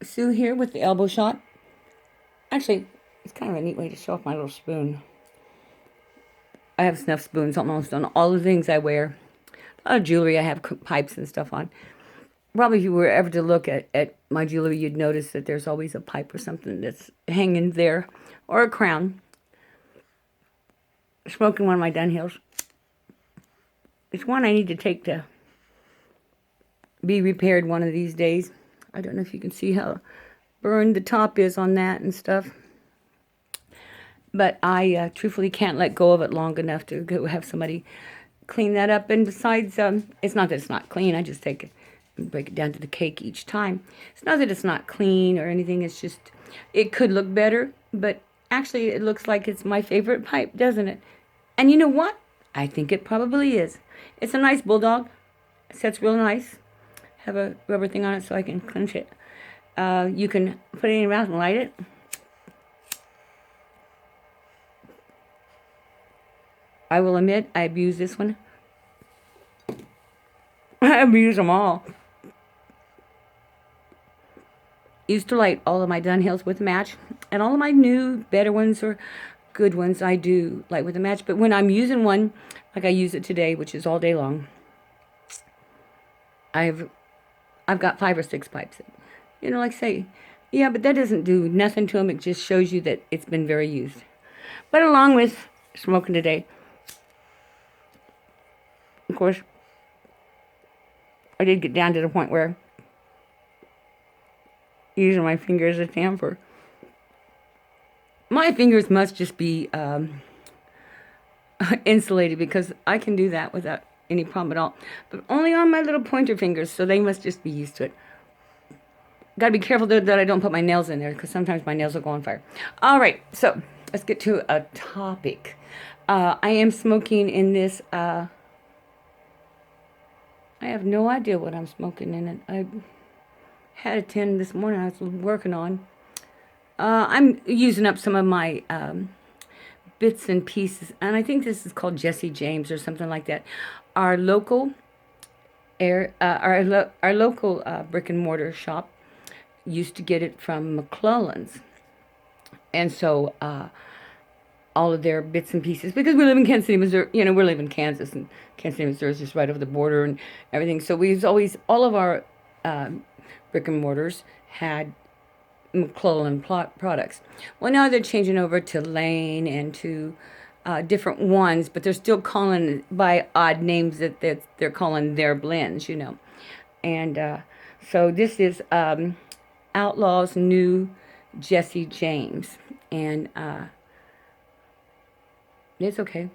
Sue here with the elbow shot. Actually, it's kind of a neat way to show off my little spoon. I have snuff spoons almost on all the things I wear. A lot of jewelry, I have pipes and stuff on. Probably if you were ever to look at my jewelry, you'd notice that there's always a pipe or something that's hanging there, or a crown. Smoking one of my Dunhills. It's one I need to take to be repaired one of these days. I don't know if you can see how burned the top is on that and stuff. But I truthfully can't let go of it long enough to go have somebody clean that up. And besides, it's not that it's not clean. I just take it and break it down to the cake each time. It's not that it's not clean or anything. It's just, it could look better. But actually, it looks like it's my favorite pipe, doesn't it? And you know what? I think it probably is. It's a nice bulldog. It sets real nice. Have a rubber thing on it so I can clench it. You can put it in your mouth and light it. I will admit, I abuse this one. I abuse them all. Used to light all of my Dunhills with a match, and all of my new, better ones or good ones I do light with a match. But when I'm using one, like I use it today, which is all day long, I've got 5 or 6 pipes. You know, like say, yeah, but that doesn't do nothing to them. It just shows you that it's been very used. But along with smoking today, of course, I did get down to the point where using my fingers as a tamper. My fingers must just be insulated because I can do that without any problem at all. But only on my little pointer fingers, so they must just be used to it. Got to be careful that I don't put my nails in there because sometimes my nails will go on fire. All right, so let's get to a topic. I am smoking in this... I have no idea what I'm smoking in it. I had a tin this morning I was working on. I'm using up some of my bits and pieces, and I think this is called Jesse James or something like that. Our local our local brick and mortar shop used to get it from McClellan's, and so all of their bits and pieces, because we live in Kansas City, Missouri. You know, we live in Kansas, and Kansas City, Missouri is just right over the border and everything. So we've always, all of our brick and mortars had McClellan products. Well, now they're changing over to Lane and to different ones, but they're still calling by odd names that they're calling their blends, you know. And so this is Outlaw's new Jesse James, and it's okay.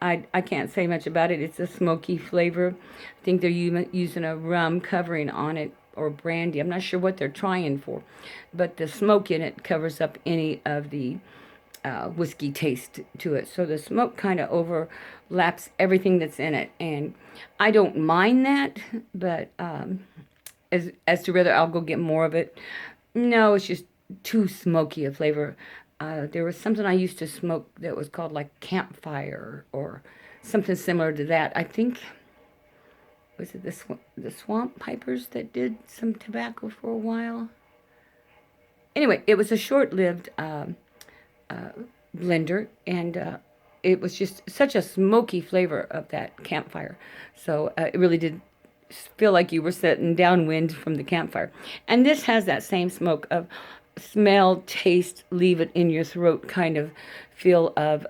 I can't say much about it. It's a smoky flavor. I think they're using a rum covering on it, or brandy. I'm not sure what they're trying for, but the smoke in it covers up any of the whiskey taste to it. So the smoke kind of overlaps everything that's in it, and I don't mind that. But as to whether I'll go get more of it, no, it's just too smoky a flavor. There was something I used to smoke that was called like campfire or something similar to that. I think, was it the Swamp Pipers that did some tobacco for a while? Anyway, it was a short-lived blender, and it was just such a smoky flavor of that campfire. So it really did feel like you were sitting downwind from the campfire. And this has that same smoke of smell, taste, leave it in your throat kind of feel of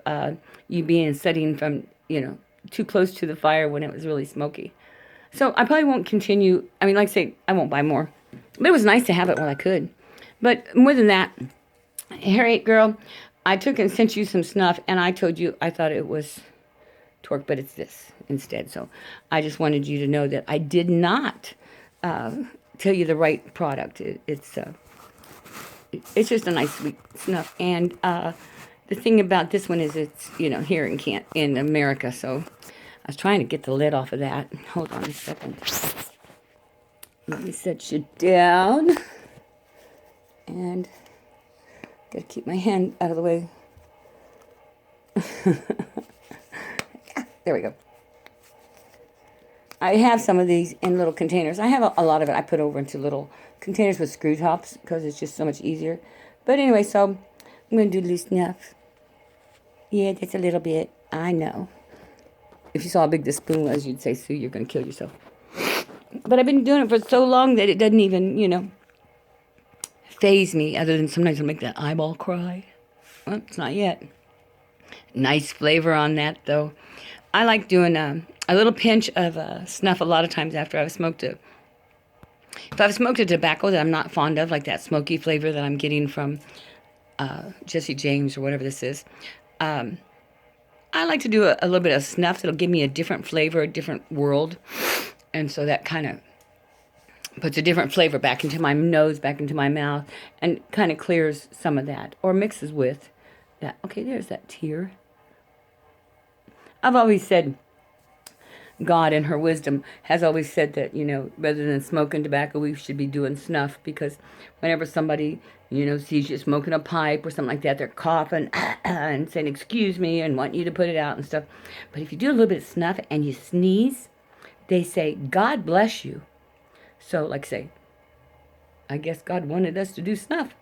you being sitting from, you know, too close to the fire when it was really smoky. So I probably won't continue. I mean, like I say, I won't buy more. But it was nice to have it while I could. But more than that, Harriet girl, I took and sent you some snuff, and I told you I thought it was torque, but it's this instead. So I just wanted you to know that I did not tell you the right product. It's just a nice sweet snuff. And the thing about this one is it's, you know, here in America. So I was trying to get the lid off of that. Hold on a second. Let me set you down. And gotta keep my hand out of the way. There we go. I have some of these in little containers. I have a lot of it. I put over into little containers with screw tops because it's just so much easier. But anyway, so I'm going to do loose enough. Yeah, that's a little bit. I know. If you saw how big this spoon was, you'd say, Sue, you're going to kill yourself. But I've been doing it for so long that it doesn't even, faze me, other than sometimes it'll make that eyeball cry. Well, it's not yet. Nice flavor on that, though. I like doing a little pinch of snuff a lot of times after I've smoked it. If I've smoked a tobacco that I'm not fond of, like that smoky flavor that I'm getting from Jesse James or whatever this is, I like to do a little bit of snuff that'll give me a different flavor, a different world. And so that kind of puts a different flavor back into my nose, back into my mouth, and kind of clears some of that, or mixes with that. Okay, there's that tear. I've always said, God in her wisdom has always said that, rather than smoking tobacco, we should be doing snuff, because whenever somebody, sees you smoking a pipe or something like that, they're coughing and saying, excuse me, and want you to put it out and stuff. But if you do a little bit of snuff and you sneeze, they say, God bless you. So, like say, I guess God wanted us to do snuff.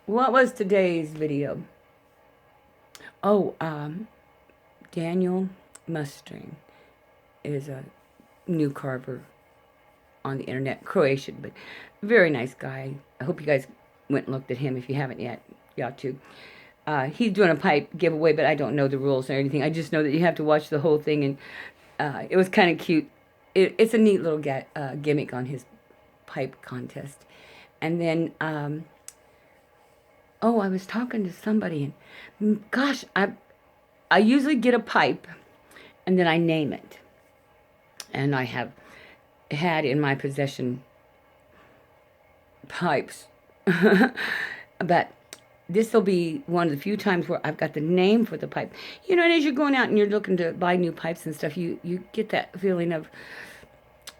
What was today's video? Oh, Daniel Mustang is a new carver on the internet, Croatian, but very nice guy. I hope you guys went and looked at him. If you haven't yet, you ought to. He's doing a pipe giveaway, but I don't know the rules or anything. I just know that you have to watch the whole thing, and it was kind of cute. It's a neat little gimmick on his pipe contest. And then, I was talking to somebody, and gosh, I usually get a pipe, and then I name it. And I have had in my possession pipes. But this will be one of the few times where I've got the name for the pipe. And as you're going out and you're looking to buy new pipes and stuff, you get that feeling of,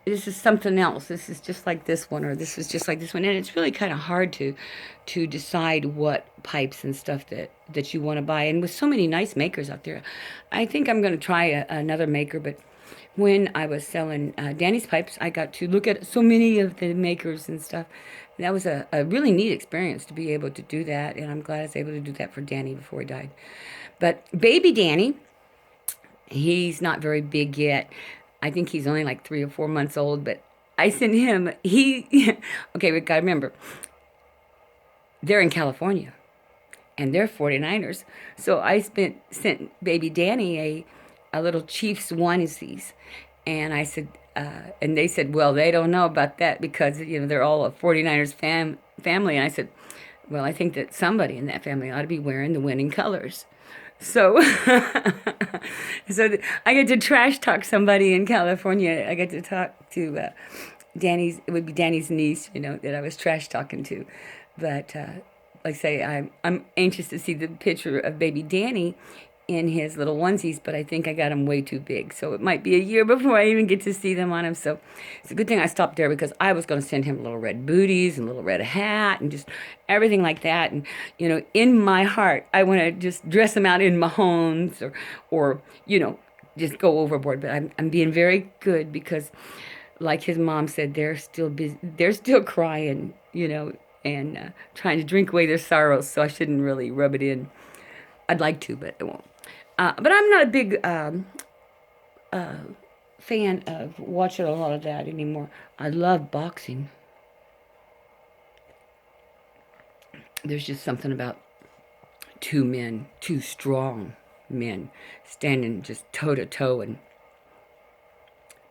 this is something else. This is just like this one, or this is just like this one. And it's really kind of hard to decide what pipes and stuff that you want to buy. And with so many nice makers out there, I think I'm going to try another maker. But when I was selling Danny's pipes, I got to look at so many of the makers and stuff. And that was a really neat experience to be able to do that. And I'm glad I was able to do that for Danny before he died. But baby Danny, he's not very big yet. I think he's only like 3 or 4 months old, but I sent him, okay, we gotta remember, they're in California, and they're 49ers, so I sent baby Danny a little Chiefs onesies, and I said, and they said, well, they don't know about that, because, they're all a 49ers family, and I said, well, I think that somebody in that family ought to be wearing the winning colors. So, so I get to trash talk somebody in California. I get to talk to it would be Danny's niece, that I was trash talking to. But, like I say, I'm anxious to see the picture of baby Danny in his little onesies, but I think I got him way too big. So it might be a year before I even get to see them on him. So it's a good thing I stopped there, because I was going to send him little red booties and little red hat and just everything like that. And, in my heart, I want to just dress him out in Mahomes or just go overboard. But I'm being very good, because like his mom said, they're still busy. They're still crying, and trying to drink away their sorrows. So I shouldn't really rub it in. I'd like to, but I won't. But I'm not a big fan of watching a lot of that anymore. I love boxing. There's just something about two strong men, standing just toe to toe.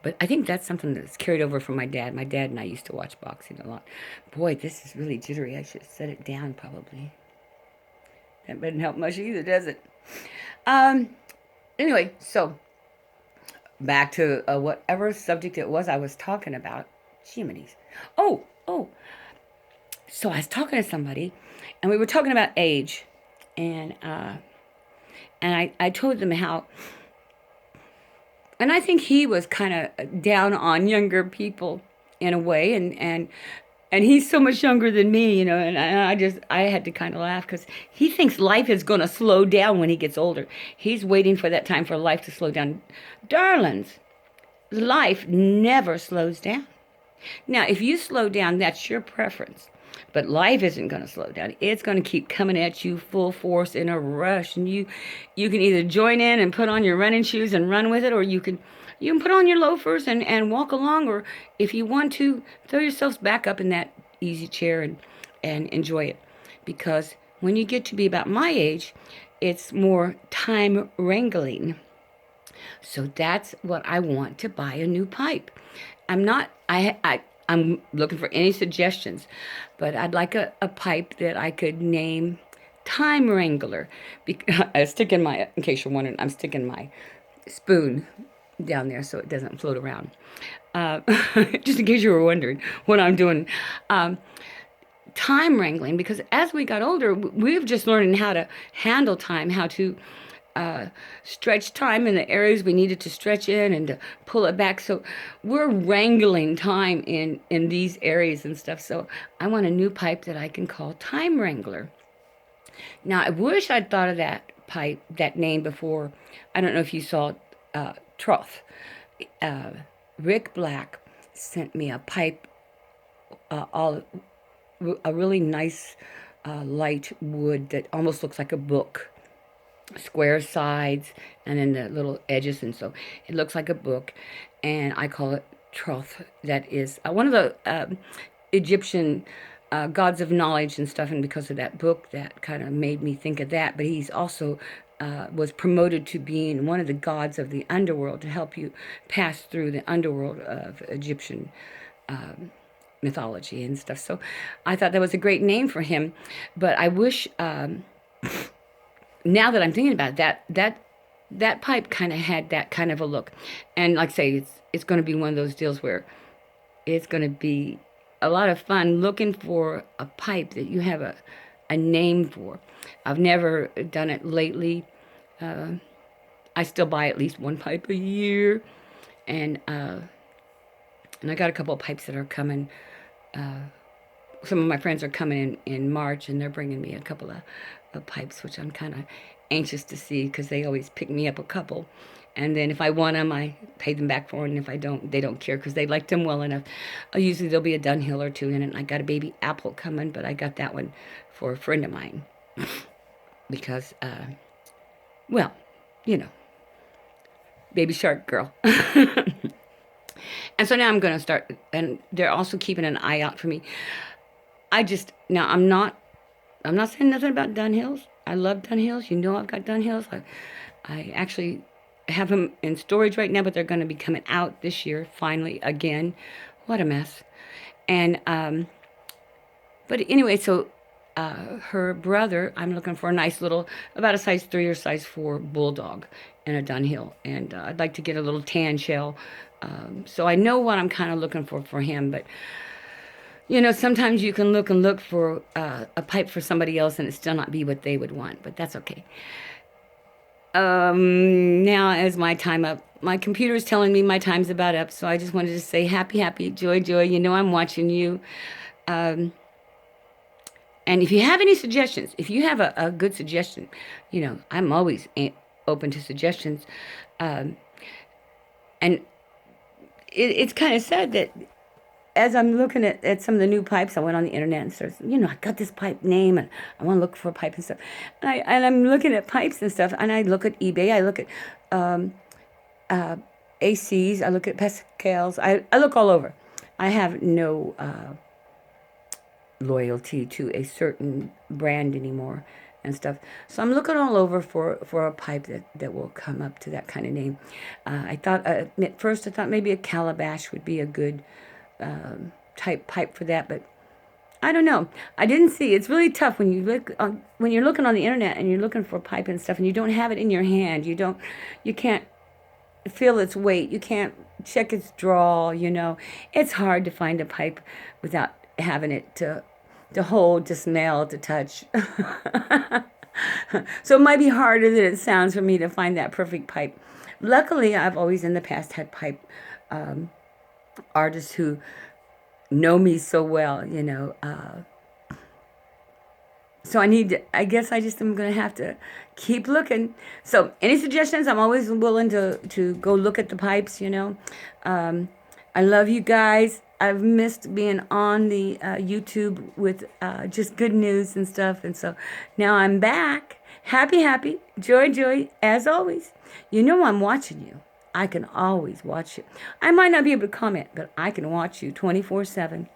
But I think that's something that's carried over from my dad. My dad and I used to watch boxing a lot. Boy, this is really jittery. I should set it down probably. That doesn't help much either, does it? Anyway, so back to whatever subject it was I was talking about. Jiminy's. Oh. So I was talking to somebody, and we were talking about age, and I told them how, and I think he was kind of down on younger people in a way, and he's so much younger than me, and I had to kind of laugh, because he thinks life is going to slow down when he gets older. He's waiting for that time for life to slow down. Darlings, life never slows down. Now, if you slow down, that's your preference. But life isn't going to slow down. It's going to keep coming at you full force in a rush, and you can either join in and put on your running shoes and run with it, or you can put on your loafers and walk along, or if you want to, throw yourselves back up in that easy chair and enjoy it. Because when you get to be about my age, it's more time wrangling. So that's what I want to buy a new pipe. I'm not I'm looking for any suggestions, but I'd like a pipe that I could name Time Wrangler. I stick in my, in case you're wondering, I'm sticking my spoon down there so it doesn't float around. Uh, just in case you were wondering what I'm doing. Um, Time wrangling, because as we got older, we've just learning how to handle time, how to uh, stretch time in the areas we needed to stretch in and to pull it back. So we're wrangling time in these areas and stuff. So I want a new pipe that I can call Time Wrangler. Now I wish I'd thought of that pipe, that name before. I don't know if you saw Trough. Uh, Rick Black sent me a pipe, all a really nice light wood that almost looks like a book, square sides and then the little edges, and so it looks like a book, and I call it troth. That is one of the Egyptian gods of knowledge and stuff, and because of that book that kind of made me think of that. But he's also was promoted to being one of the gods of the underworld, to help you pass through the underworld of Egyptian mythology and stuff. So I thought that was a great name for him. But I wish, now that I'm thinking about it, that pipe kind of had that kind of a look. And like I say, it's going to be one of those deals where it's going to be a lot of fun looking for a pipe that you have a name for. I've never done it lately. I still buy at least one pipe a year, and and I got a couple of pipes that are coming. Some of my friends are coming in March, and they're bringing me a couple of pipes, which I'm kind of anxious to see, because they always pick me up a couple. And then if I want them, I pay them back for them. And if I don't, they don't care, because they liked them well enough. Usually there'll be a Dunhill or two in it. And I got a baby apple coming, but I got that one for a friend of mine. Because, well, you know, baby shark girl. And so now I'm going to start, and they're also keeping an eye out for me. Now I'm not saying nothing about Dunhills. I love Dunhills. You know I've got Dunhills. I actually have them in storage right now, but they're going to be coming out this year, finally, again. What a mess. And, but anyway, so her brother, I'm looking for a nice little, about a size 3 or size 4 bulldog and a Dunhill. And I'd like to get a little tan shell. So I know what I'm kind of looking for him, but you know, sometimes you can look and look for a pipe for somebody else and it still not be what they would want, but that's okay. Now is my time up. My computer is telling me my time's about up, so I just wanted to say happy, happy, joy, joy. You know I'm watching you. Um, and if you have any suggestions, if you have a good suggestion, you know, I'm always open to suggestions. Um, and it's kind of sad that as I'm looking at some of the new pipes, I went on the internet and started, you know, I got this pipe name and I want to look for a pipe and stuff. And I'm looking at pipes and stuff, and I look at eBay, I look at um, uh, ACs, I look at Pascals, I look all over. I have no loyalty to a certain brand anymore and stuff. So I'm looking all over for a pipe that will come up to that kind of name. I thought, at first I thought maybe a calabash would be a good type pipe for that, but I don't know. I didn't see. It's really tough when you look when you're looking on the internet and you're looking for a pipe and stuff, and you don't have it in your hand. You can't feel its weight. You can't check its draw. You know, it's hard to find a pipe without having it to hold, to smell, to touch. So it might be harder than it sounds for me to find that perfect pipe. Luckily, I've always in the past had pipe artists who know me so well, you know, So I guess I just am going to have to keep looking. So any suggestions? I'm always willing to go look at the pipes, you know. Um, I love you guys. I've missed being on the YouTube with just good news and stuff. And so now I'm back. Happy, happy. Joy, joy, as always. You know I'm watching you. I can always watch you. I might not be able to comment, but I can watch you 24/7.